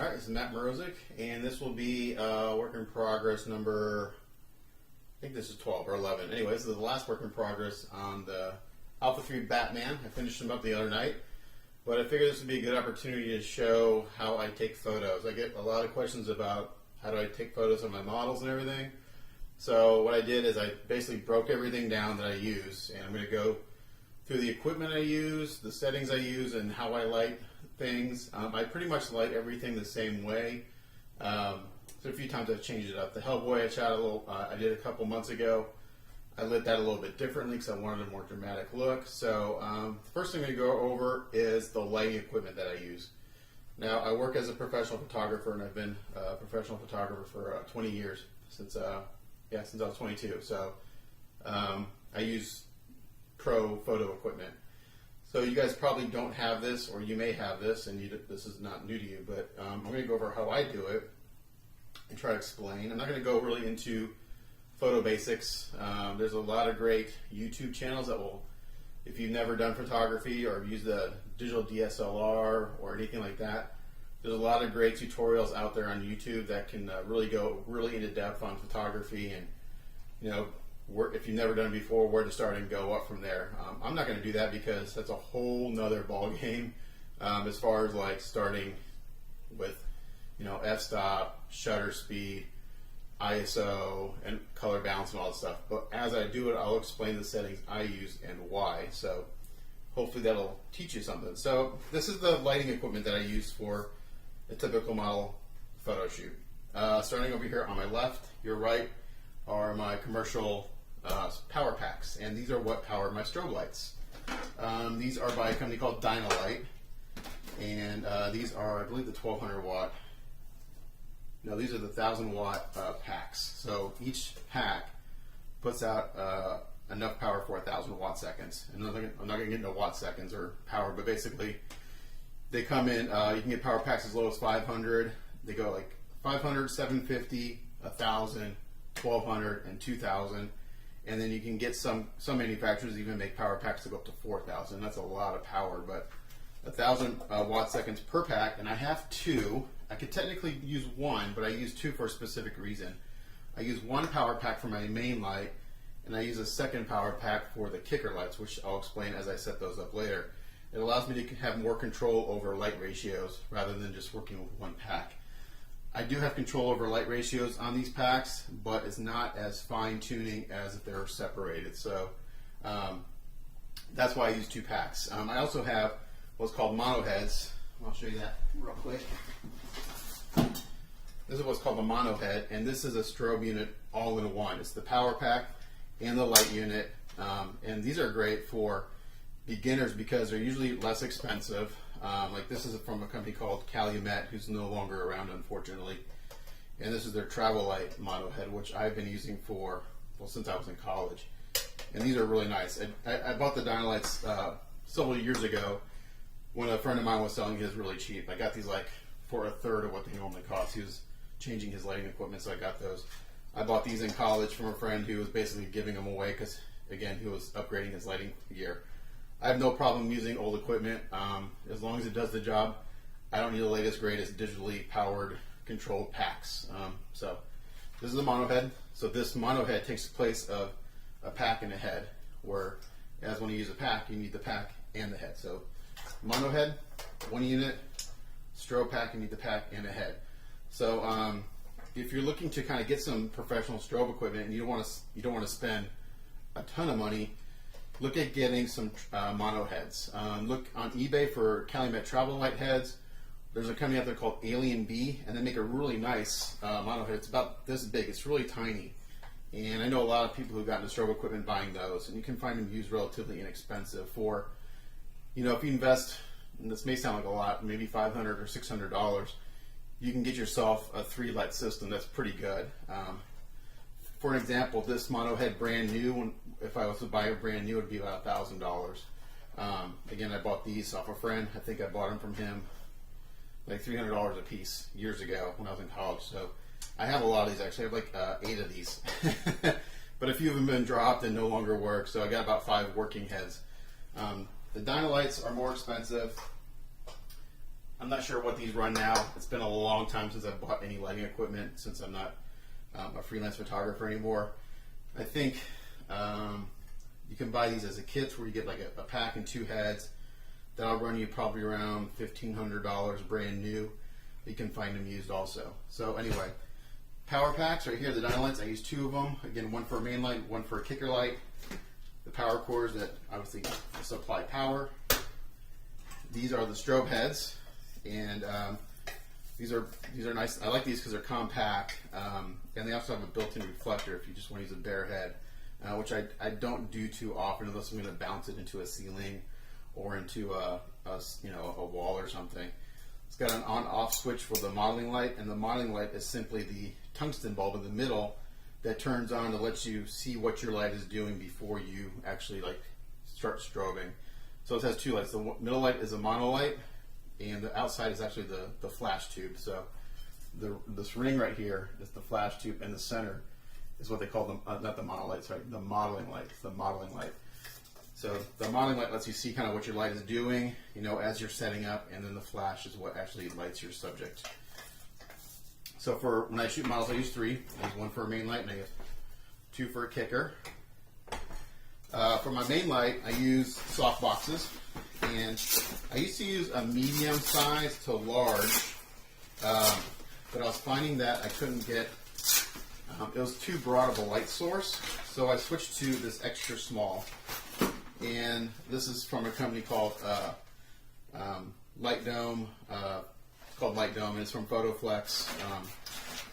Alright, this is Matt Morozik, and this will be work in progress number, I think this is 12 or 11. Anyway, this is the last work in progress on the Alpha 3 Batman. I finished them up the other night, but I figured this would be a good opportunity to show how I take photos. I get a lot of questions about how do I take photos of my models and everything. So what I did is I basically broke everything down that I use, and I'm going to go through the equipment I use, the settings I use, and how I light things. I pretty much light everything the same way. So a few times I've changed it up. The Hellboy I shot a little, I did a couple months ago. I lit that a little bit differently because I wanted a more dramatic look. So the first thing I'm going to go over is the lighting equipment that I use. Now I work as a professional photographer, and I've been a professional photographer for 20 years since I was 22. So I use pro photo equipment. So you guys probably don't have this, or you may have this, and this is not new to you, but I'm going to go over how I do it and try to explain. I'm not going to go really into photo basics. There's a lot of great YouTube channels that will, if you've never done photography or used a digital DSLR or anything like that, there's a lot of great tutorials out there on YouTube that can really go really into depth on photography, and if you've never done it before, where to start and go up from there. I'm not going to do that because that's a whole nother ball game as far as like starting with f-stop, shutter speed, ISO, and color balance and all that stuff. But as I do it, I'll explain the settings I use and why. So hopefully that'll teach you something. So this is the lighting equipment that I use for a typical model photo shoot. Starting over here on my left, your right are my commercial power packs, and these are what power my strobe lights. These are by a company called Dynalite, and these are, I believe, the 1200 watt. No, these are the 1000 watt packs. So each pack puts out enough power for 1000 watt seconds. And I'm not going to get into watt seconds or power, but basically they come in. You can get power packs as low as 500. They go like 500, 750, 1000, 1200, and 2000. And then you can get some manufacturers even make power packs to go up to 4000. That's a lot of power, but 1000 watt seconds per pack. And I have two. I could technically use one, but I use two for a specific reason. I use one power pack for my main light, and I use a second power pack for the kicker lights, which I'll explain as I set those up later. It allows me to have more control over light ratios rather than just working with one pack. I do have control over light ratios on these packs, but it's not as fine-tuning as if they're separated. So that's why I use two packs. I also have what's called mono heads. I'll show you that real quick. This is what's called the mono head, and this is a strobe unit all in one. It's the power pack and the light unit, and these are great for beginners because they're usually less expensive. Like this is from a company called Calumet, who's no longer around, unfortunately. And this is their travel light mono head, which I've been using since I was in college. And these are really nice. I bought the Dynalites several years ago when a friend of mine was selling his really cheap. I got these like for a third of what they normally cost. He was changing his lighting equipment, so I got those. I bought these in college from a friend who was basically giving them away because, again, he was upgrading his lighting gear. I have no problem using old equipment as long as it does the job. I don't need the latest, greatest digitally powered, controlled packs. So this is a mono head. So this mono head takes the place of a pack and a head, whereas when you use a pack, you need the pack and the head. So mono head, one unit, strobe pack, you need the pack and a head. So if you're looking to kind of get some professional strobe equipment and you don't want to spend a ton of money, look at getting some mono heads. Look on eBay for Calumet travel light heads. There's a company out there called Alien Bee, and they make a really nice mono head. It's about this big. It's really tiny. And I know a lot of people who've gotten into strobe equipment buying those, and you can find them used relatively inexpensive for, if you invest, and this may sound like a lot, maybe $500 or $600, you can get yourself a 3-light system that's pretty good. For an example, this mono head brand new, if I was to buy it brand new, it would be about $1,000. Again, I bought these off a friend. I think I bought them from him like $300 a piece years ago when I was in college. So I have a lot of these actually. I have like 8 of these. But a few of them have been dropped and no longer work, so I got about 5 working heads. The Dynalites are more expensive. I'm not sure what these run now. It's been a long time since I've bought any lighting equipment, since I'm not a freelance photographer anymore. I think you can buy these as a kit where you get like a pack and 2 heads. That'll run you probably around $1,500 brand new. You can find them used also. So anyway, power packs right here, the Dynalights. I use 2 of them. Again, one for a main light, one for a kicker light. The power cords that obviously supply power. These are the strobe heads, and these are nice. I like these because they're compact, and they also have a built-in reflector if you just want to use a bare head, which I don't do too often unless I'm going to bounce it into a ceiling or into a wall or something. It's got an on-off switch for the modeling light, and the modeling light is simply the tungsten bulb in the middle that turns on to let you see what your light is doing before you actually start strobing. So it has 2 lights. The middle light is a monolight, and the outside is actually the flash tube. So this ring right here is the flash tube, and the center is what they call them, not the monolight, sorry, the modeling light. It's the modeling light. So the modeling light lets you see kind of what your light is doing, as you're setting up, and then the flash is what actually lights your subject. So for when I shoot models, I use 3. I use 1 for a main light, and I use 2 for a kicker. For my main light, I use soft boxes, and I used to use a medium size to large, but I was finding that I couldn't get, it was too broad of a light source, so I switched to this extra small. And this is from a company called Light Dome. It's called Light Dome, and it's from PhotoFlex.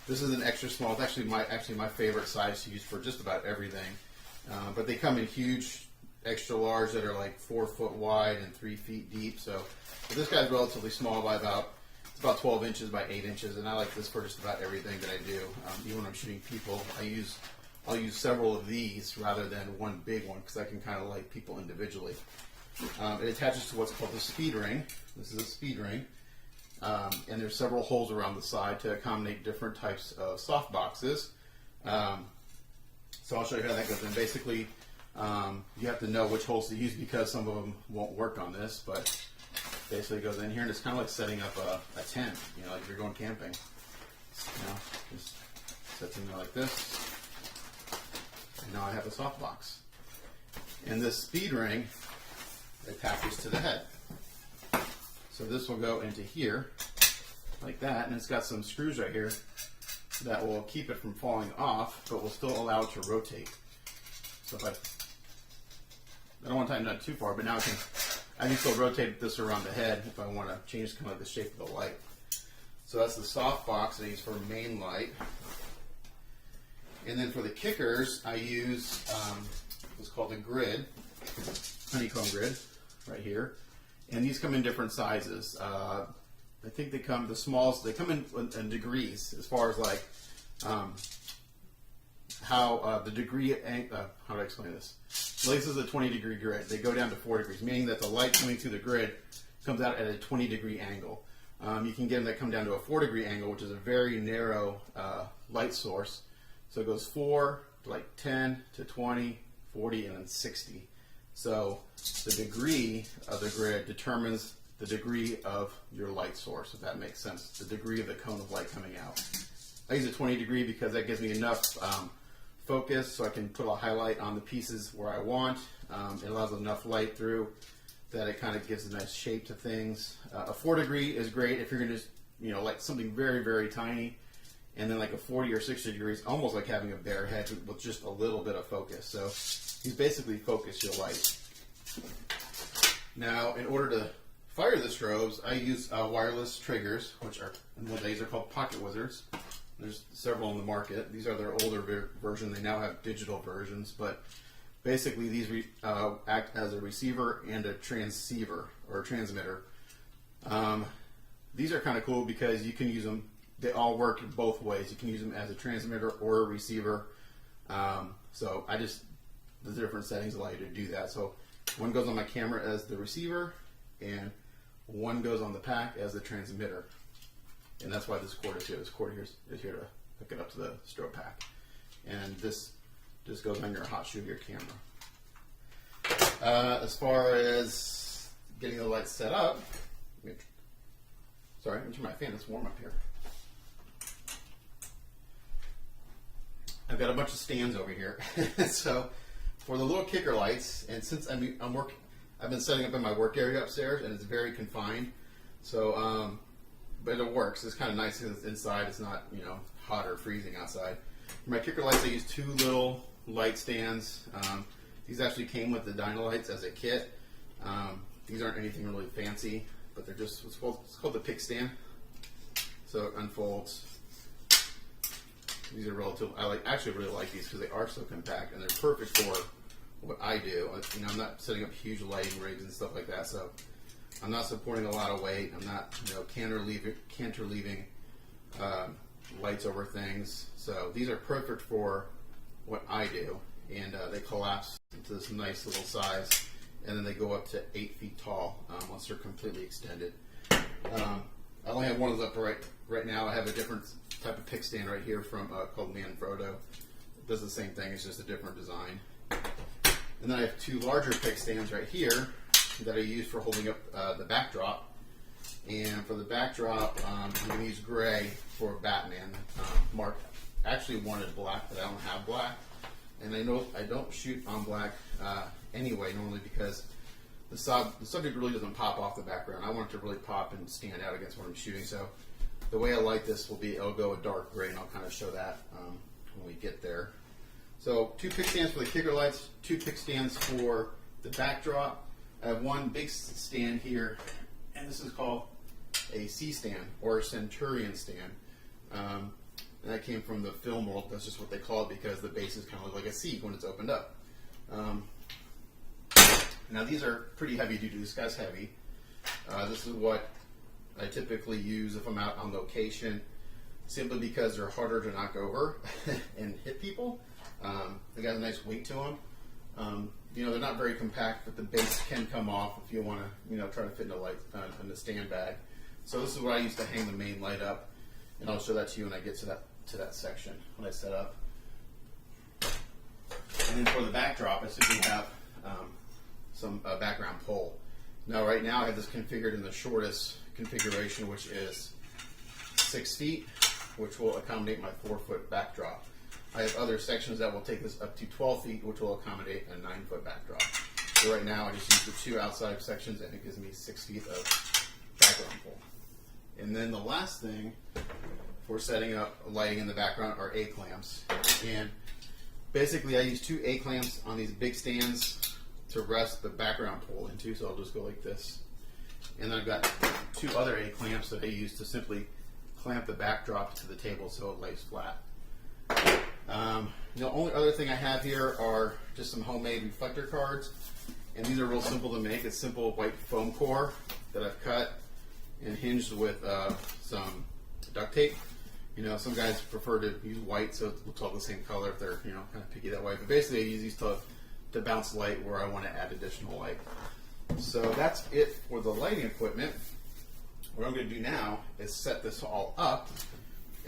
This is an extra small. It's actually my favorite size to use for just about everything. But they come in huge, extra large that are like 4 foot wide and 3 feet deep. So this guy's relatively small by about 12 inches by 8 inches, and I like this for just about everything that I do. Even when I'm shooting people, I'll use several of these rather than one big one because I can kind of light people individually. It attaches to what's called the speed ring. This is a speed ring, and there's several holes around the side to accommodate different types of soft boxes. So I'll show you how that goes. And basically, you have to know which holes to use because some of them won't work on this. But basically, it goes in here, and it's kind of like setting up a tent. Like if you're going camping. Just sets in there like this. And now I have a soft box. And this speed ring attaches to the head. So this will go into here, like that, and it's got some screws right here that will keep it from falling off, but will still allow it to rotate. So if I don't want to tighten that too far, but now I can still rotate this around the head if I want to change kind of the shape of the light. So that's the soft box that I use for main light. And then for the kickers, I use what's called a grid, honeycomb grid, right here. And these come in different sizes. I think the smallest, they come in degrees as far as like how the degree, how do I explain this? So this is a 20-degree grid. They go down to 4 degrees, meaning that the light coming through the grid comes out at a 20-degree angle. You can get them that come down to a 4-degree angle, which is a very narrow light source. So it goes 4 to like 10 to 20, 40, and then 60. So the degree of the grid determines the degree of your light source, if that makes sense. The degree of the cone of light coming out. I use a 20 degree because that gives me enough focus so I can put a highlight on the pieces where I want. It allows enough light through that it kind of gives a nice shape to things. A 4 degree is great if you're going to, like something very, very tiny. And then like a 40 or 60 degrees, almost like having a bare head with just a little bit of focus. So you basically focus your light. Now, in order to fire the strobes, I use wireless triggers, which are, these are called Pocket Wizards. There's several on the market. These are their older version. They now have digital versions, but basically these act as a receiver and a transceiver or a transmitter. These are kind of cool because you can use them. They all work both ways. You can use them as a transmitter or a receiver. So the different settings allow you to do that. So one goes on my camera as the receiver, and one goes on the pack as the transmitter. And that's why this cord is here. This cord here is here to hook it up to the strobe pack. And this just goes on your hot shoe of your camera. As far as getting the lights set up, Sorry, let me turn my fan. It's warm up here. I've got a bunch of stands over here. So for the little kicker lights, and since I've been setting up in my work area upstairs, and it's very confined. So, but it works. It's kind of nice because it's inside. It's not, you know, hot or freezing outside. For my kicker lights, I use 2 little light stands. These actually came with the Dynalights as a kit. These aren't anything really fancy, but they're just, it's called the pick stand. So it unfolds. These are relative. Actually really like these because they are so compact and they're perfect for what I do. You know, I'm not setting up huge lighting rigs and stuff like that, so I'm not supporting a lot of weight. I'm not, you know, cantilever lights over things. So these are perfect for what I do, and they collapse into this nice little size, and then they go up to 8 feet tall once they're completely extended. I only have one of those up right now. I have a different type of pick stand right here from called Manfrotto. It does the same thing. It's just a different design. And then I have 2 larger pick stands right here that I use for holding up the backdrop. And for the backdrop, I'm going to use gray for Batman. Mark actually wanted black, but I don't have black. And I know I don't shoot on black anyway, normally, because the subject really doesn't pop off the background. I want it to really pop and stand out against what I'm shooting. So the way I light this will be, I'll go a dark gray, and I'll kind of show that when we get there. So 2 pick stands for the kicker lights, 2 pick stands for the backdrop. I have 1 big stand here, and this is called a C-stand or a Centurion stand. And that came from the film world. That's just what they call it because the base is kind of like a C when it's opened up. Now these are pretty heavy duty. This guy's heavy. This is what I typically use if I'm out on location, simply because they're harder to knock over and hit people. They got a nice weight to them. You know, they're not very compact, but the base can come off if you want to, you know, try to fit in a light in the stand bag. So this is what I use to hang the main light up, and I'll show that to you when I get to that section when I set up. And then for the backdrop, I simply have some background pole. Now right now I have this configured in the shortest configuration, which is 6 feet, which will accommodate my 4-foot backdrop. I have other sections that will take this up to 12 feet, which will accommodate a 9-foot backdrop. So right now I just use the 2 outside sections, and it gives me 6 feet of background pole. And then the last thing for setting up lighting in the background are A-clamps. And basically I use 2 A-clamps on these big stands to rest the background pole into, so I'll just go like this. And then I've got 2 other A-clamps that I use to simply clamp the backdrop to the table so it lays flat. The only other thing I have here are just some homemade reflector cards, and these are real simple to make. It's simple white foam core that I've cut and hinged with some duct tape. You know, some guys prefer to use white so it looks all the same color if they're, you know, kind of picky that way. But basically I use these to bounce light where I want to add additional light. So that's it for the lighting equipment. What I'm going to do now is set this all up,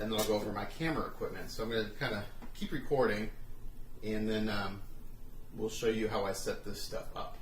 and then I'll go over my camera equipment. So I'm going to kind of keep recording, and then we'll show you how I set this stuff up.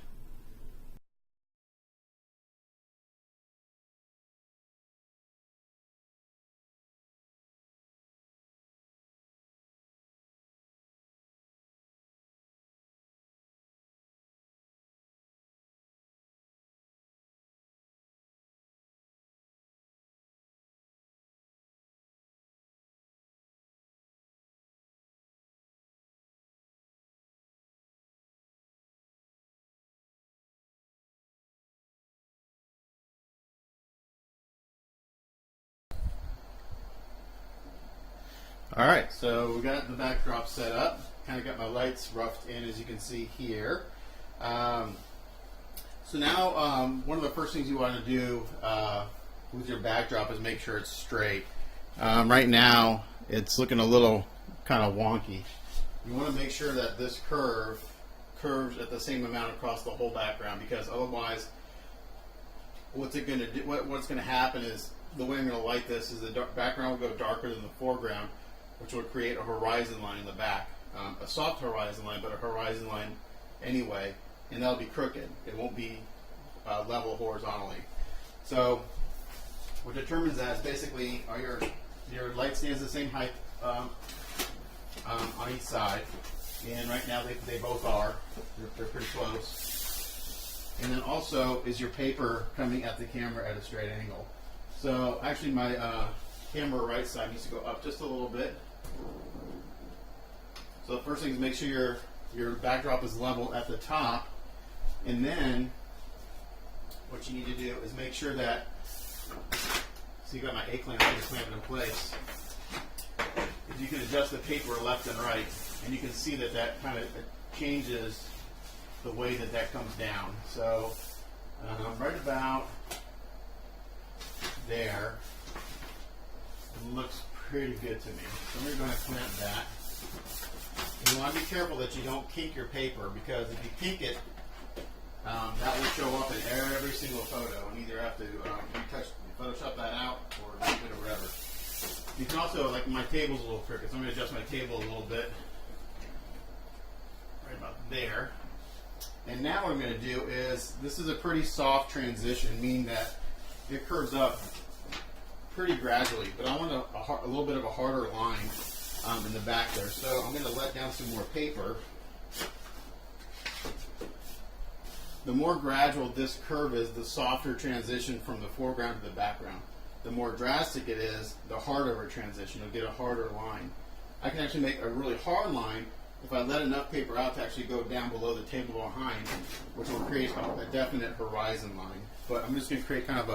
Alright, so we got the backdrop set up. Kind of got my lights roughed in, as you can see here. So now one of the first things you want to do with your backdrop is make sure it's straight. Right now it's looking a little kind of wonky. You want to make sure that this curve curves at the same amount across the whole background, because otherwise what's going to happen is, the way I'm going to light this is the background will go darker than the foreground, which will create a horizon line in the back. A soft horizon line, but a horizon line anyway, and that'll be crooked. It won't be level horizontally. So what determines that is basically are your light stands the same height on each side, and right now they both are. They're pretty close. And then also is your paper coming at the camera at a straight angle. So actually my camera right side needs to go up just a little bit. So the first thing is make sure your backdrop is level at the top, and then what you need to do is make sure that, so you got my A-clamp, I just clamp it in place. You can adjust the paper left and right, and you can see that that kind of changes the way that that comes down. So right about there, it looks pretty good to me. So I'm going to go ahead and clamp that. And you want to be careful that you don't kink your paper, because if you kink it, that will show up in every single photo, and either have to Photoshop that out or leave it or whatever. You can also, like my table's a little crooked, so I'm going to adjust my table a little bit. Right about there. And now what I'm going to do is, this is a pretty soft transition, meaning that it curves up pretty gradually, but I want a little bit of a harder line in the back there. So I'm going to let down some more paper. The more gradual this curve is, the softer transition from the foreground to the background. The more drastic it is, the harder a transition. You'll get a harder line. I can actually make a really hard line if I let enough paper out to actually go down below the table behind, which will create a definite horizon line. But I'm just going to create kind of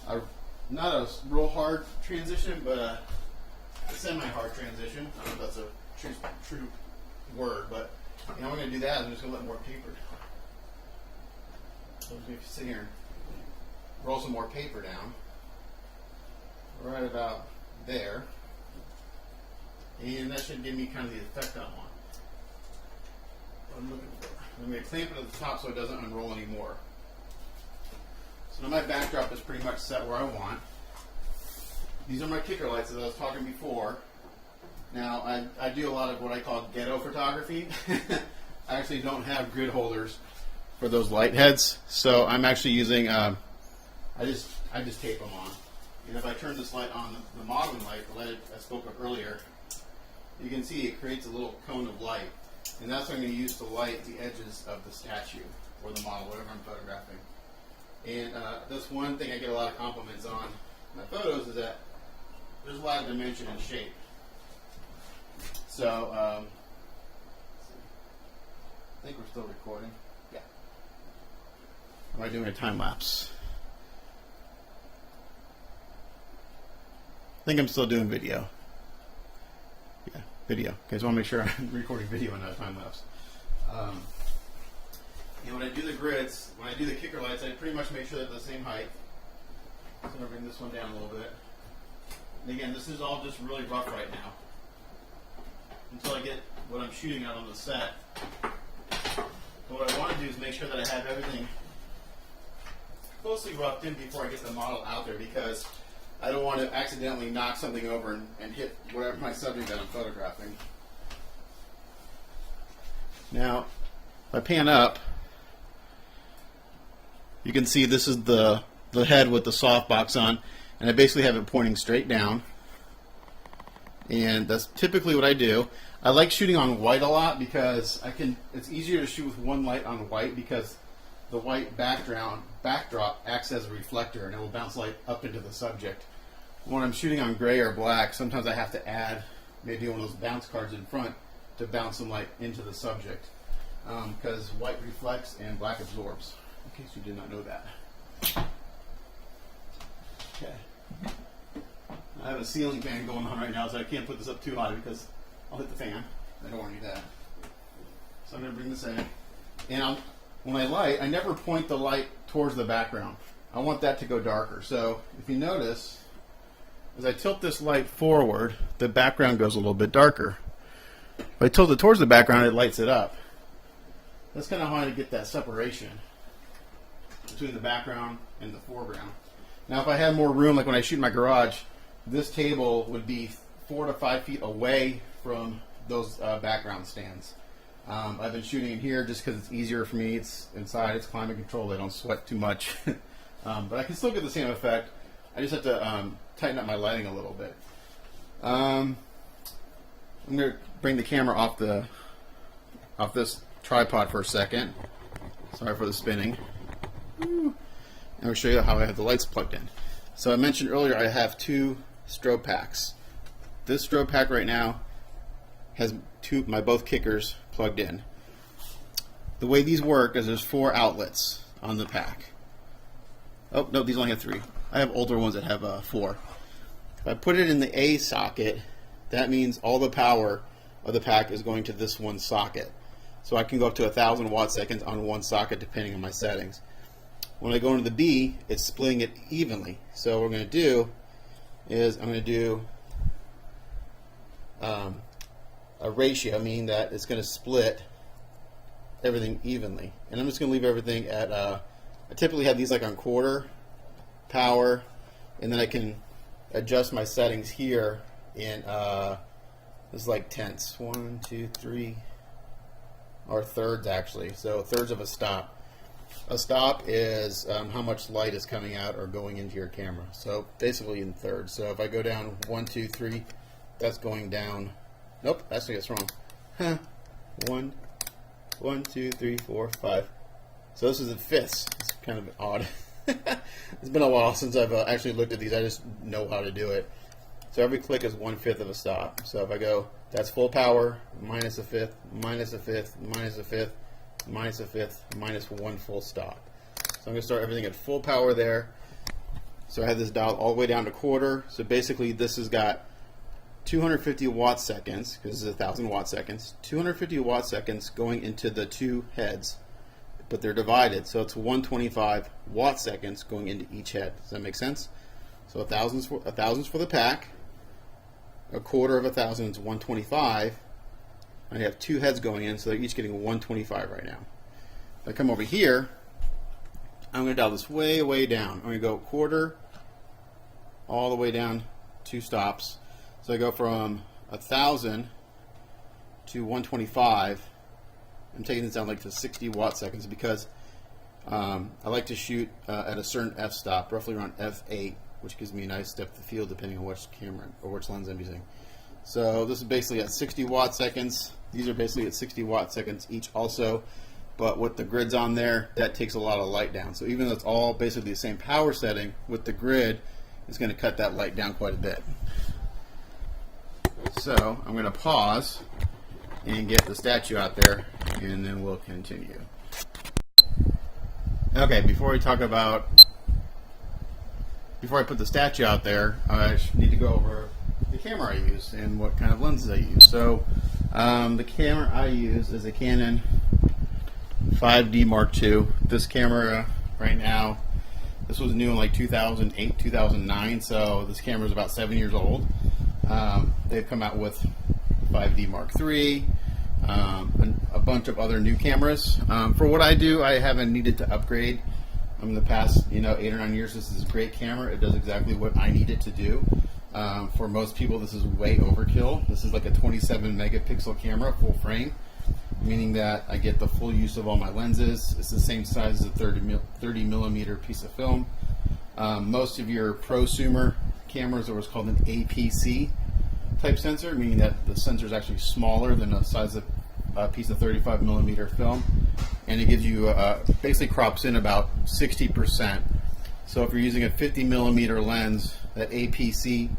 a not a real hard transition, but a semi-hard transition. I don't know if that's a true word, but I'm going to do that. I'm just going to let more paper. So I'm just going to sit here and roll some more paper down. Right about there. And that should give me kind of the effect I want. What I'm looking for. I'm going to clamp it at the top so it doesn't unroll anymore. So now my backdrop is pretty much set where I want. These are my kicker lights, as I was talking before. Now, I do a lot of what I call ghetto photography. I actually don't have grid holders for those light heads, so I'm actually using, I just tape them on. And if I turn this light on, the modeling light, the light I spoke of earlier, you can see it creates a little cone of light. And that's what I'm going to use to light the edges of the statue or the model, whatever I'm photographing. And that's one thing I get a lot of compliments on my photos, is that there's a lot of dimension and shape. So, I think we're still recording. Yeah. Am I doing a time lapse? I think I'm still doing video. Yeah, video. Okay, so I want to make sure I'm recording video and not time lapse. And when I do the grids, when I do the kicker lights, I pretty much make sure they're the same height. So I'm going to bring this one down a little bit. And again, this is all just really rough right now, until I get what I'm shooting out on the set. So what I want to do is make sure that I have everything closely roughed in before I get the model out there, because I don't want to accidentally knock something over and hit whatever my subject that I'm photographing. Now, if I pan up, you can see this is the head with the softbox on, and I basically have it pointing straight down. And that's typically what I do. I like shooting on white a lot because it's easier to shoot with one light on white, because the white backdrop acts as a reflector and it will bounce light up into the subject. When I'm shooting on gray or black, sometimes I have to add maybe one of those bounce cards in front to bounce some light into the subject, because white reflects and black absorbs, in case you did not know that. Okay. I have a ceiling fan going on right now, so I can't put this up too high because I'll hit the fan. I don't want to do that. So I'm going to bring this in. And when I light, I never point the light towards the background. I want that to go darker. So if you notice, as I tilt this light forward, the background goes a little bit darker. If I tilt it towards the background, it lights it up. That's kind of how I get that separation between the background and the foreground. Now if I had more room, like when I shoot in my garage, this table would be 4 to 5 feet away from those background stands. I've been shooting in here just because it's easier for me. It's inside, it's climate controlled, I don't sweat too much. But I can still get the same effect. I just have to tighten up my lighting a little bit. I'm going to bring the camera off this tripod for a second. Sorry for the spinning. And I'll show you how I have the lights plugged in. So I mentioned earlier I have 2 strobe packs. This strobe pack right now has my both kickers plugged in. The way these work is there's 4 outlets on the pack. Oh, no, these only have 3. I have older ones that have 4. If I put it in the A socket, that means all the power of the pack is going to this one socket. So I can go up to 1,000 watt seconds on one socket depending on my settings. When I go into the B, it's splitting it evenly. So what I'm going to do is I'm going to do a ratio, meaning that it's going to split everything evenly. And I'm just going to leave everything at, I typically have these like on quarter, power, and then I can adjust my settings here in, this is like tenths, 1, 2, 3, or thirds actually, so thirds of a stop. A stop is how much light is coming out or going into your camera. So basically in thirds. So if I go down 1, 2, 3, that's going down. Nope, actually that's wrong. 1, 2, 3, 4, 5. So this is in fifths. It's kind of odd. It's been a while since I've actually looked at these. I just know how to do it. So every click is 1/5 of a stop. So if I go, that's full power, minus a fifth, minus a fifth, minus a fifth, minus a fifth, minus 1 full stop. So I'm going to start everything at full power there. So I have this dial all the way down to quarter. So basically this has got 250 watt seconds, because this is 1,000 watt seconds, 250 watt seconds going into the 2 heads, but they're divided. So it's 125 watt seconds going into each head. Does that make sense? So 1,000's for the pack. A quarter of 1,000 is 125. I have 2 heads going in, so they're each getting 125 right now. If I come over here, I'm going to dial this way, way down. I'm going to go quarter all the way down 2 stops. So I go from 1,000 to 125. I'm taking this down like to 60 watt seconds because I like to shoot at a certain f-stop, roughly around f8, which gives me a nice depth of field depending on which camera or which lens I'm using. So this is basically at 60 watt seconds. These are basically at 60 watt seconds each also, but with the grids on there, that takes a lot of light down. So even though it's all basically the same power setting, with the grid, it's going to cut that light down quite a bit. So I'm going to pause and get the statue out there, and then we'll continue. Okay, before I put the statue out there, I need to go over the camera I use and what kind of lenses I use. So the camera I use is a Canon 5D Mark II. This camera right now, this was new in like 2008, 2009, so this camera is about 7 years old. They've come out with 5D Mark III, a bunch of other new cameras. For what I do, I haven't needed to upgrade. In the past, 8 or 9 years, this is a great camera. It does exactly what I need it to do. For most people, this is way overkill. This is like a 27 megapixel camera, full frame, meaning that I get the full use of all my lenses. It's the same size as a 30 millimeter piece of film. Most of your prosumer cameras are what's called an APC type sensor, meaning that the sensor is actually smaller than the size of a piece of 35 millimeter film, and it gives you basically crops in about 60%. So if you're using a 50 millimeter lens, that APC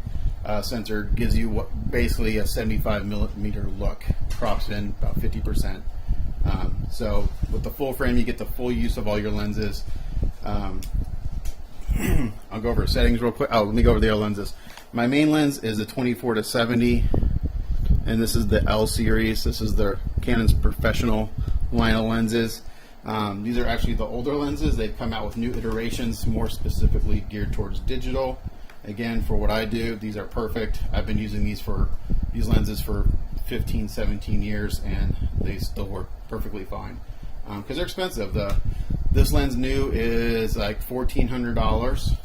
sensor gives you basically a 75 millimeter look, crops in about 50%. So with the full frame, you get the full use of all your lenses. I'll go over settings real quick. Let me go over the other lenses. My main lens is a 24-70, and this is the L series. This is the Canon's professional line of lenses. These are actually the older lenses. They've come out with new iterations, more specifically geared towards digital. Again, for what I do, these are perfect. I've been using these lenses for 15, 17 years, and they still work perfectly fine. Because they're expensive. This lens new is like $1,400.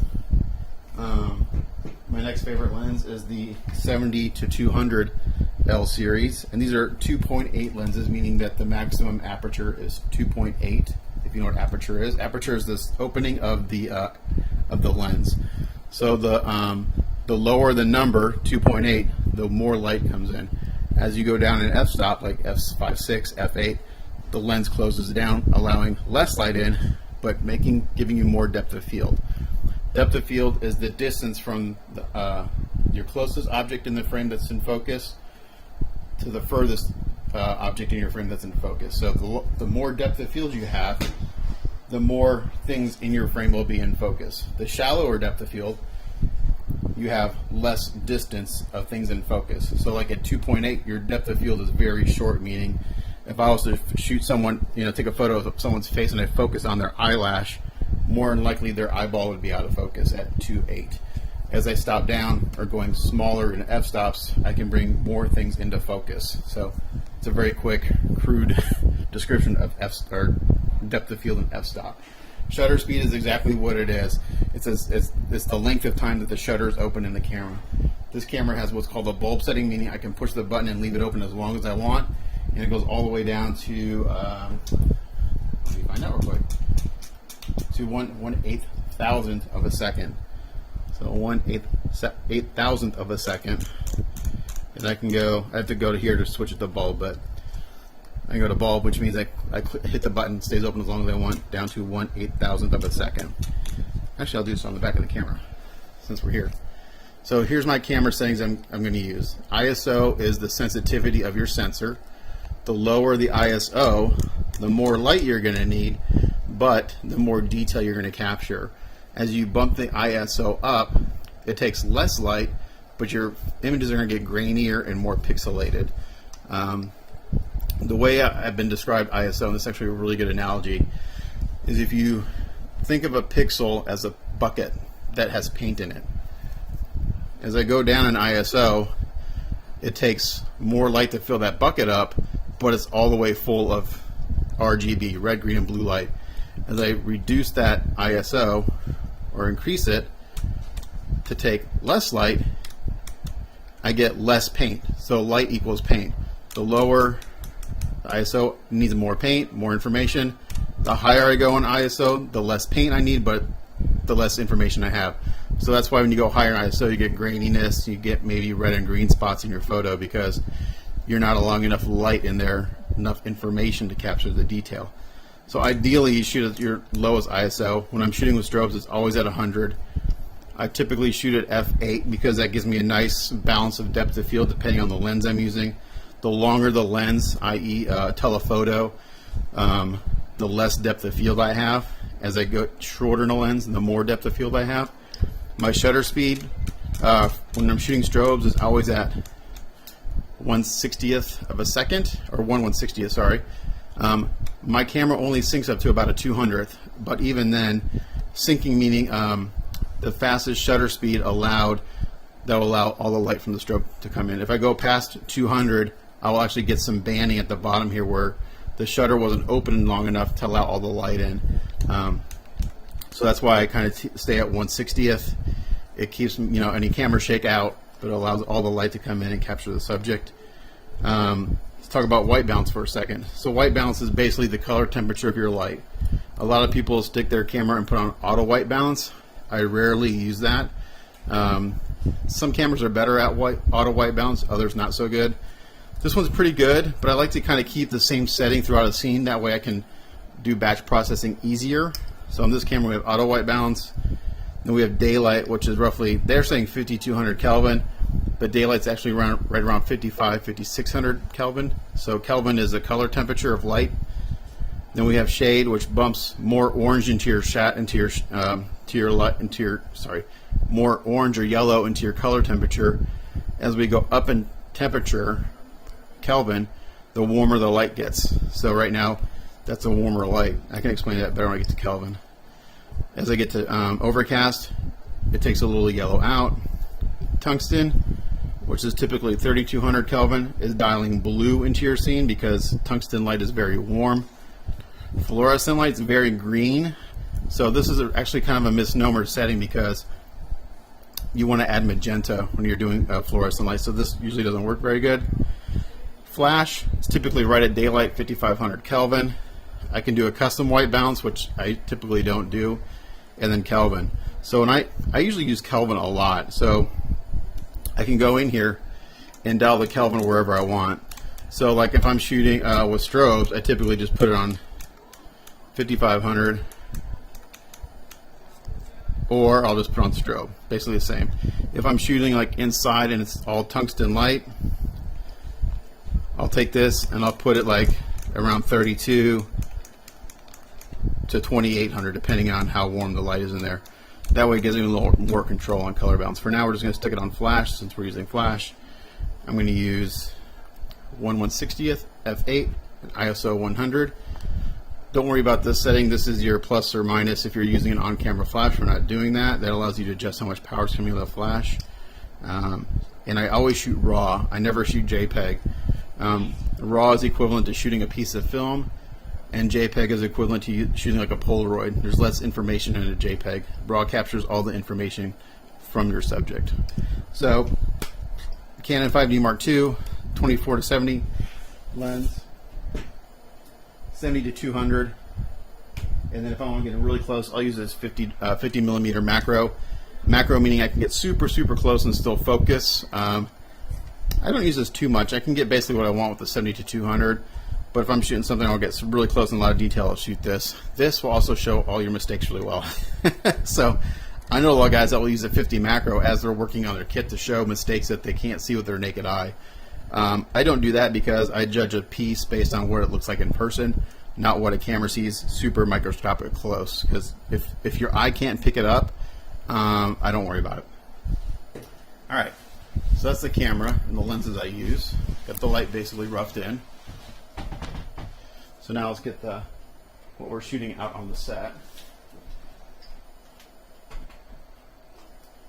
My next favorite lens is the 70-200 L series, and these are 2.8 lenses, meaning that the maximum aperture is 2.8. If you know what aperture is, aperture is this opening of the lens. So the lower the number, 2.8, the more light comes in. As you go down in f-stop, like f5.6, f8, the lens closes down, allowing less light in, but giving you more depth of field. Depth of field is the distance from your closest object in the frame that's in focus to the furthest object in your frame that's in focus. So the more depth of field you have, the more things in your frame will be in focus. The shallower depth of field, you have less distance of things in focus. So like at 2.8, your depth of field is very short, meaning if I was to shoot someone, take a photo of someone's face and I focus on their eyelash, more than likely their eyeball would be out of focus at 2.8. As I stop down or going smaller in f-stops, I can bring more things into focus. So it's a very quick, crude description of depth of field in f-stop. Shutter speed is exactly what it is. It's the length of time that the shutter is open in the camera. This camera has what's called a bulb setting, meaning I can push the button and leave it open as long as I want, and it goes all the way down to let me find out real quick, to 1/8 thousandth of a second. So 1/8 thousandth of a second, and I have to go to here to switch it to bulb, but I can go to bulb, which means I hit the button, stays open as long as I want, down to 1/8 thousandth of a second. Actually, I'll do this on the back of the camera since we're here. So here's my camera settings I'm going to use. ISO is the sensitivity of your sensor. The lower the ISO, the more light you're going to need, but the more detail you're going to capture. As you bump the ISO up, it takes less light, but your images are going to get grainier and more pixelated. The way I've been described ISO, and this is actually a really good analogy, is if you think of a pixel as a bucket that has paint in it. As I go down in ISO, it takes more light to fill that bucket up, but it's all the way full of RGB, red, green, and blue light. As I reduce that ISO, or increase it to take less light, I get less paint. So light equals paint. The lower the ISO needs more paint, more information. The higher I go in ISO, the less paint I need, but the less information I have. So that's why when you go higher in ISO, you get graininess, you get maybe red and green spots in your photo because you're not allowing enough light in there, enough information to capture the detail. So ideally, you shoot at your lowest ISO. When I'm shooting with strobes, it's always at 100. I typically shoot at f8 because that gives me a nice balance of depth of field depending on the lens I'm using. The longer the lens, i.e. telephoto, the less depth of field I have. As I go shorter in the lens, the more depth of field I have. My shutter speed, when I'm shooting strobes, is always at 1/60th of a second, or 1/160th, sorry. My camera only syncs up to about a 200th, but even then, syncing meaning the fastest shutter speed allowed, that will allow all the light from the strobe to come in. If I go past 200, I will actually get some banding at the bottom here where the shutter wasn't open long enough to allow all the light in. So that's why I kind of stay at 1/60th. It keeps any camera shake out, but it allows all the light to come in and capture the subject. Let's talk about white balance for a second. So white balance is basically the color temperature of your light. A lot of people stick their camera and put on auto white balance. I rarely use that. Some cameras are better at auto white balance, others not so good. This one's pretty good, but I like to kind of keep the same setting throughout a scene. That way I can do batch processing easier. So on this camera we have auto white balance. Then we have daylight, which is roughly, they're saying 5200 Kelvin, but daylight's actually right around 5600 Kelvin. So Kelvin is the color temperature of light. Then we have shade, which bumps more orange into your more orange or yellow into your color temperature. As we go up in temperature, Kelvin, the warmer the light gets. So right now, that's a warmer light. I can explain that better when I get to Kelvin. As I get to overcast, it takes a little yellow out. Tungsten, which is typically 3200 Kelvin, is dialing blue into your scene because tungsten light is very warm. Fluorescent light is very green. So this is actually kind of a misnomer setting because you want to add magenta when you're doing fluorescent light. So this usually doesn't work very good. Flash is typically right at daylight, 5500 Kelvin. I can do a custom white balance, which I typically don't do, and then Kelvin. So when I usually use Kelvin a lot, so I can go in here and dial the Kelvin wherever I want. So like if I'm shooting with strobes, I typically just put it on 5500, or I'll just put on strobe, basically the same. If I'm shooting like inside and it's all tungsten light, I'll take this and I'll put it like around 32 to 2800, depending on how warm the light is in there. That way it gives me a little more control on color balance. For now, we're just going to stick it on flash since we're using flash. I'm going to use 1/160th f8 and ISO 100. Don't worry about this setting. This is your plus or minus if you're using an on-camera flash. We're not doing that. That allows you to adjust how much power is coming out of the flash. And I always shoot RAW. I never shoot JPEG. RAW is equivalent to shooting a piece of film, and JPEG is equivalent to shooting like a Polaroid. There's less information in a JPEG. RAW captures all the information from your subject. So, Canon 5D Mark II, 24-70 lens, 70 to 200, and then if I want to get really close, I'll use this 50 millimeter macro. Macro meaning I can get super close and still focus. I don't use this too much. I can get basically what I want with the 70 to 200, but if I'm shooting something I'll get really close and a lot of detail, I'll shoot this. This will also show all your mistakes really well. So I know a lot of guys that will use a 50 macro as they're working on their kit to show mistakes that they can't see with their naked eye. I don't do that because I judge a piece based on what it looks like in person, not what a camera sees super microscopic close, because if your eye can't pick it up, I don't worry about it. Alright, so that's the camera and the lenses I use. Got the light basically roughed in. So now let's get what we're shooting out on the set.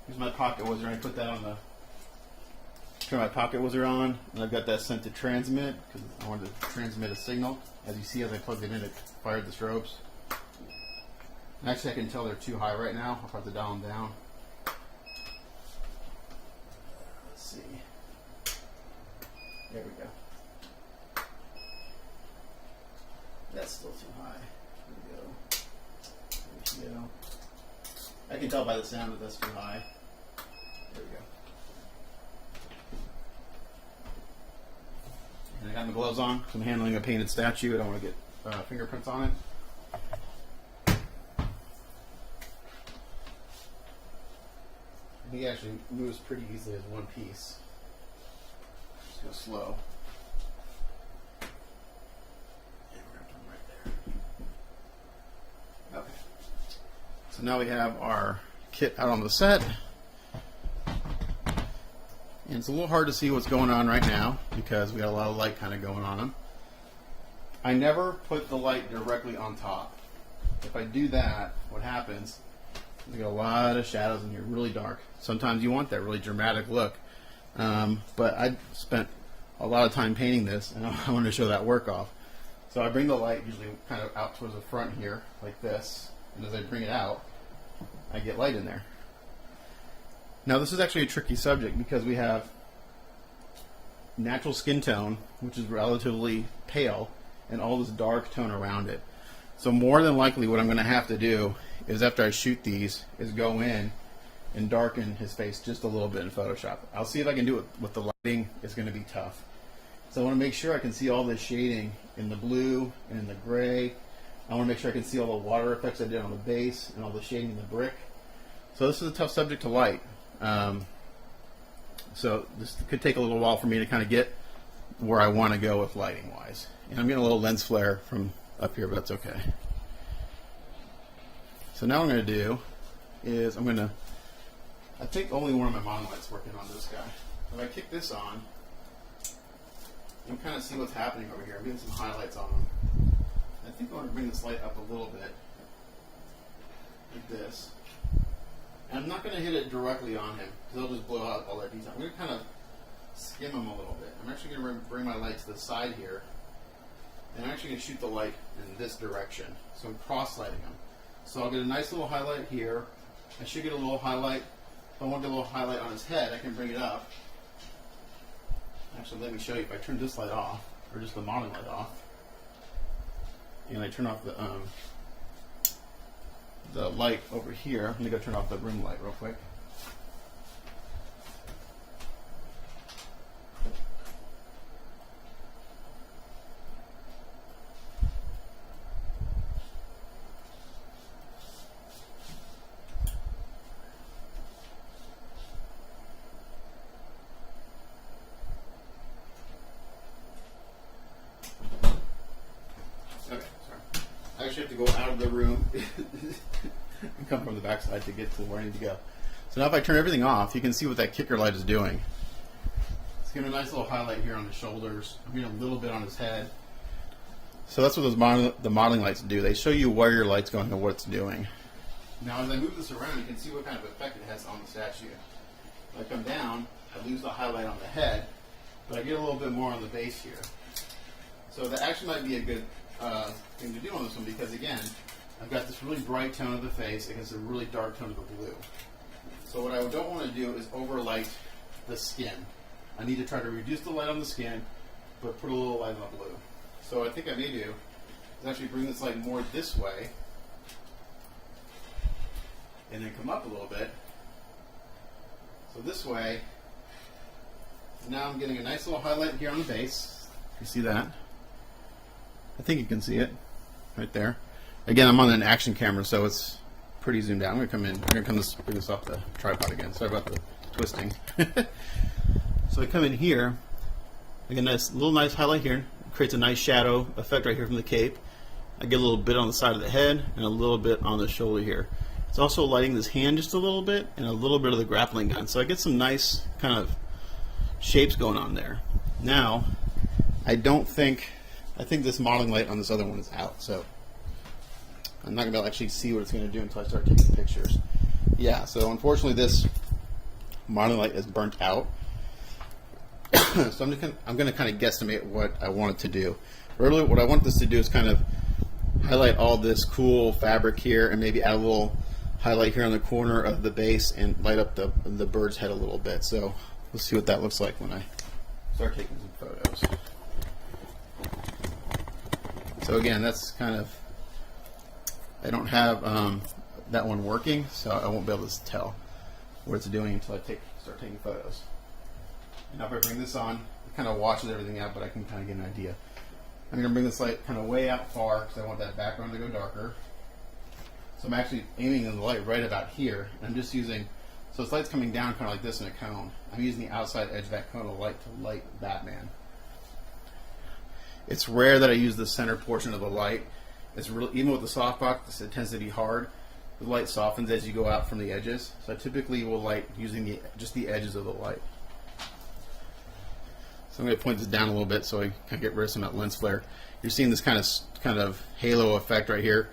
Here's my pocket wizard. I put that on turn my pocket wizard on, and I've got that set to transmit because I wanted to transmit a signal. As you see, as I plugged it in, it fired the strobes. Actually, I can tell they're too high right now. I'll have to dial them down. Let's see. There we go. That's still too high. There we go. There we go. I can tell by the sound that that's too high. There we go. And I got my gloves on because I'm handling a painted statue. I don't want to get fingerprints on it. He actually moves pretty easily as one piece. Just go slow. And we're going to put him right there. Okay. So now we have our kit out on the set. And it's a little hard to see what's going on right now because we got a lot of light kind of going on them. I never put the light directly on top. If I do that, what happens, you get a lot of shadows in here, really dark. Sometimes you want that really dramatic look. But I spent a lot of time painting this, and I want to show that work off. So I bring the light usually kind of out towards the front here, like this. And as I bring it out, I get light in there. Now this is actually a tricky subject because we have natural skin tone, which is relatively pale, and all this dark tone around it. So more than likely what I'm going to have to do is after I shoot these is go in and darken his face just a little bit in Photoshop. I'll see if I can do it with the lighting. It's going to be tough. So I want to make sure I can see all this shading in the blue and in the gray. I want to make sure I can see all the water effects I did on the base and all the shading in the brick. So this is a tough subject to light. So this could take a little while for me to kind of get where I want to go with lighting wise. And I'm getting a little lens flare from up here, but that's okay. So now what I'm going to do is I think only one of my monolight's working on this guy. If I kick this on, you can kind of see what's happening over here. I'm getting some highlights on them. I think I want to bring this light up a little bit, like this. And I'm not going to hit it directly on him, because it'll just blow out all that detail. I'm going to kind of skim him a little bit. I'm actually going to bring my light to the side here, and I'm actually going to shoot the light in this direction. So I'm cross-lighting him. So I'll get a nice little highlight here. I should get a little highlight. If I want to get a little highlight on his head, I can bring it up. Actually, let me show you. If I turn this light off, or just the monolight off, and I turn off the the light over here. Let me go turn off the room light real quick. Okay, sorry. I actually have to go out of the room and come from the backside to get to where I need to go. So now if I turn everything off, you can see what that kicker light is doing. It's giving a nice little highlight here on his shoulders. I'm getting a little bit on his head. So that's what the modeling lights do. They show you where your light's going and what it's doing. Now as I move this around, you can see what kind of effect it has on the statue. If I come down, I lose the highlight on the head, but I get a little bit more on the base here. So that actually might be a good thing to do on this one because, again, I've got this really bright tone of the face against a really dark tone of the blue. So what I don't want to do is overlight the skin. I need to try to reduce the light on the skin, but put a little light on the blue. So what I think I may do is actually bring this light more this way, and then come up a little bit. So this way, now I'm getting a nice little highlight here on the base. You see that? I think you can see it right there. Again, I'm on an action camera, so it's pretty zoomed out. I'm going to come in. I'm going to bring this off the tripod again. Sorry about the twisting. So I come in here. I get a nice highlight here. It creates a nice shadow effect right here from the cape. I get a little bit on the side of the head and a little bit on the shoulder here. It's also lighting this hand just a little bit and a little bit of the grappling gun. So I get some nice kind of shapes going on there. Now, I think this modeling light on this other one is out, so I'm not going to be able to actually see what it's going to do until I start taking pictures. Yeah, so unfortunately this modeling light is burnt out. So I'm going to kind of guesstimate what I want it to do. Really, what I want this to do is kind of highlight all this cool fabric here and maybe add a little highlight here on the corner of the base and light up the bird's head a little bit. So let's see what that looks like when I start taking some photos. So again, that's kind of, I don't have that one working, so I won't be able to tell what it's doing until I start taking photos. And now if I bring this on, it kind of washes everything out, but I can kind of get an idea. I'm going to bring this light kind of way out far because I want that background to go darker. So I'm actually aiming the light right about here. And I'm just using, so this light's coming down kind of like this in a cone. I'm using the outside edge of that cone of light to light Batman. It's rare that I use the center portion of the light. It's really, even with the softbox, it tends to be hard. The light softens as you go out from the edges. So I typically will light using just the edges of the light. So I'm going to point this down a little bit so I can get rid of some of that lens flare. You're seeing this kind of halo effect right here.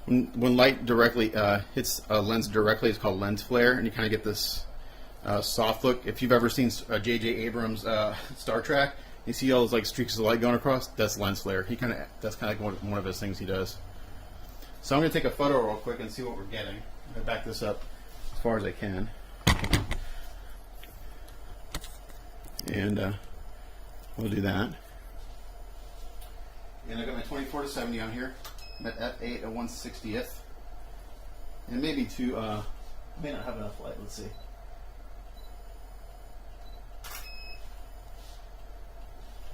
When light directly hits a lens directly, it's called lens flare, and you kind of get this soft look. If you've ever seen J.J. Abrams' Star Trek, you see all those like streaks of light going across. That's lens flare. That's kind of like one of his things he does. So I'm going to take a photo real quick and see what we're getting. I'm going to back this up as far as I can, and we'll do that. And I got my 24-70 on here. I'm at f8 at 1/60th, and maybe two. I may not have enough light. Let's see.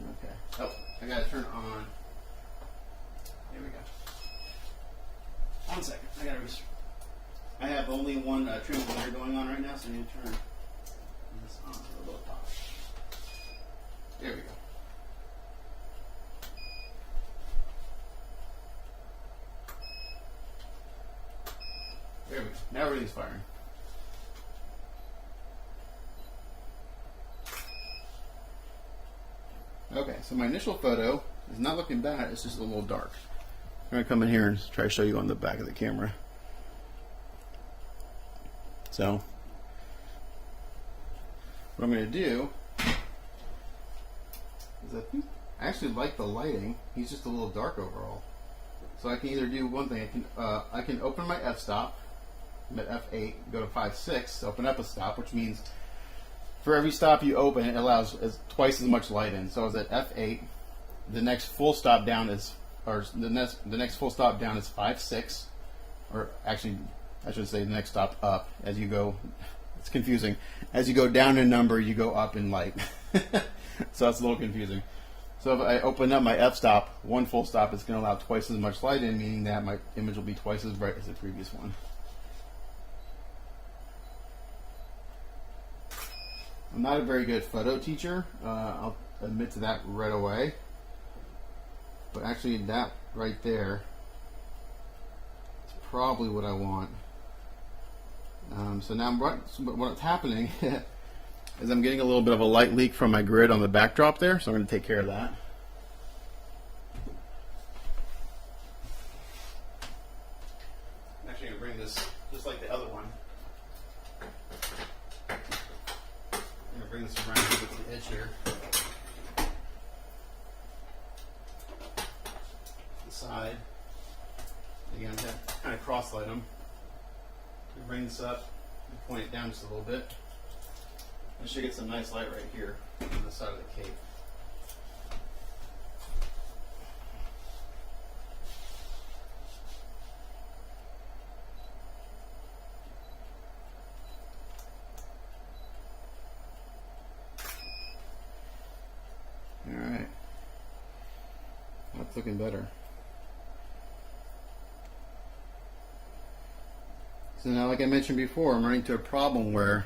Okay. Oh, I gotta turn on. There we go. 1 second. I have only one transmitter going on right now, so I need to turn this on to the low top. There we go. There we go. Now everything's firing. Okay, so my initial photo is not looking bad, it's just a little dark. I'm going to come in here and try to show you on the back of the camera. So, what I'm going to do is I actually like the lighting. He's just a little dark overall. So I can either do one thing. I can open my f-stop. I'm at f8, go to 5/6, open up a stop, which means for every stop you open, it allows twice as much light in. So I was at f8. The next full stop down is, or the next full stop down is 5/6. or actually, I should say the next stop up. As you go, it's confusing. As you go down in number, you go up in light. So that's a little confusing. So if I open up my f-stop, one full stop is going to allow twice as much light in, meaning that my image will be twice as bright as the previous one. I'm not a very good photo teacher. I'll admit to that right away. But actually, that right there is probably what I want. So now what's happening is I'm getting a little bit of a light leak from my grid on the backdrop there, so I'm going to take care of that. I'm actually going to bring this just like the other one. I'm going to bring this around to the edge here. The side. Again, I'm going to kind of cross light them. Bring this up and point it down just a little bit. I should get some nice light right here on the side of the cape. Alright. That's looking better. So now, like I mentioned before, I'm running into a problem where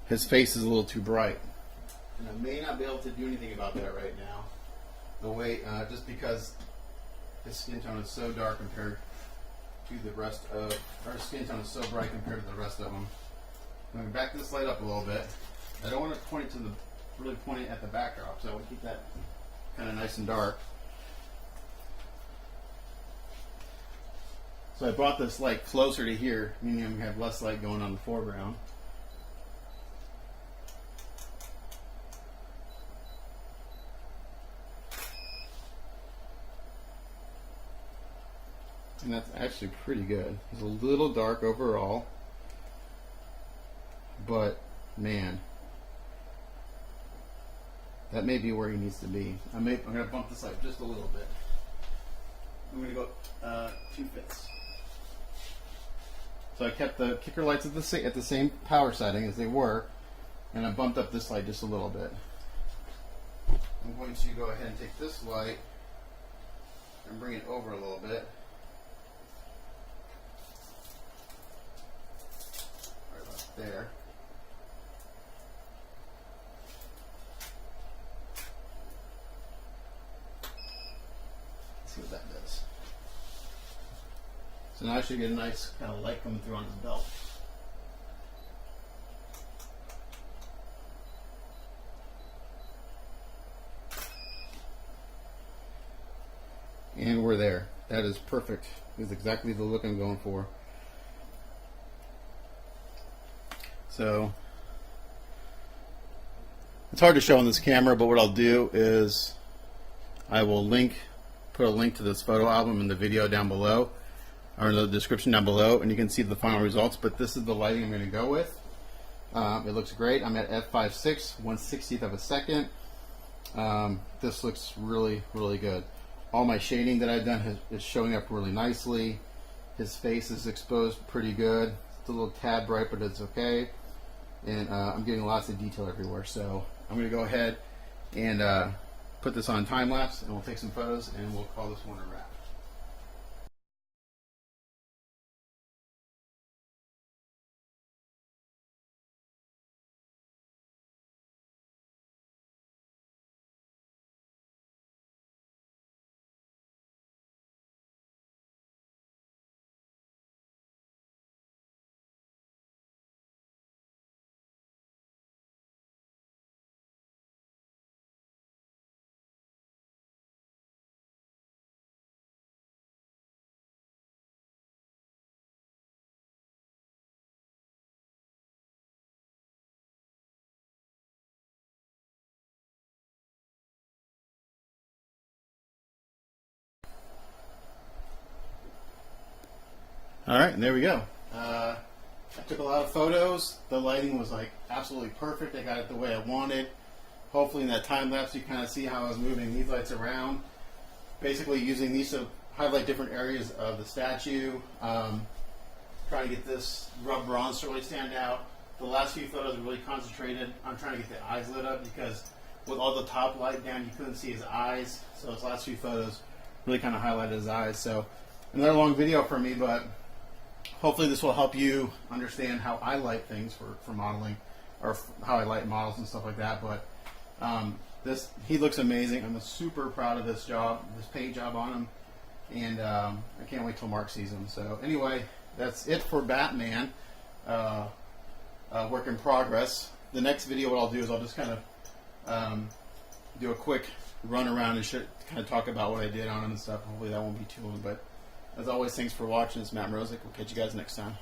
his face is a little too bright. And I may not be able to do anything about that right now. The way, just because his skin tone is so dark compared to the rest of, our skin tone is so bright compared to the rest of them. I'm going to back this light up a little bit. I don't want to point it to the, really point it at the backdrop, so I want to keep that kind of nice and dark. So I brought this light closer to here, meaning I'm going to have less light going on the foreground. And that's actually pretty good. It's a little dark overall, but man, that may be where he needs to be. I'm going to bump this light just a little bit. I'm going to go 2 fifths. So I kept the kicker lights at the same power setting as they were, and I bumped up this light just a little bit. I'm going to go ahead and take this light and bring it over a little bit. Right about there. Let's see what that does. So now I should get a nice kind of light coming through on his belt. And we're there. That is perfect. It's exactly the look I'm going for. So it's hard to show on this camera, but what I'll do is I will put a link to this photo album in the video down below, or in the description down below, and you can see the final results. But this is the lighting I'm going to go with. It looks great. I'm at f5.6, 1/60th of a second. This looks really, really good. All my shading that I've done is showing up really nicely. His face is exposed pretty good. It's a little tad bright, but it's okay. And I'm getting lots of detail everywhere. So I'm going to go ahead and put this on time lapse, and we'll take some photos, and we'll call this one a wrap. All right, and there we go. I took a lot of photos. The lighting was like absolutely perfect. I got it the way I wanted. Hopefully in that time lapse you kind of see how I was moving these lights around. Basically using these to highlight different areas of the statue. Trying to get this rub bronze to really stand out. The last few photos are really concentrated. I'm trying to get the eyes lit up because with all the top light down, you couldn't see his eyes. So his last few photos really kind of highlighted his eyes. So another long video for me, but hopefully this will help you understand how I light things for modeling, or how I light models and stuff like that. But he looks amazing. I'm super proud of this paint job on him, and I can't wait till Mark sees him. So anyway, that's it for Batman. Work in progress. The next video, what I'll do is I'll just kind of do a quick run around and kind of talk about what I did on him and stuff. Hopefully that won't be too long. But as always, thanks for watching. It's Matt Mrozek. We'll catch you guys next time.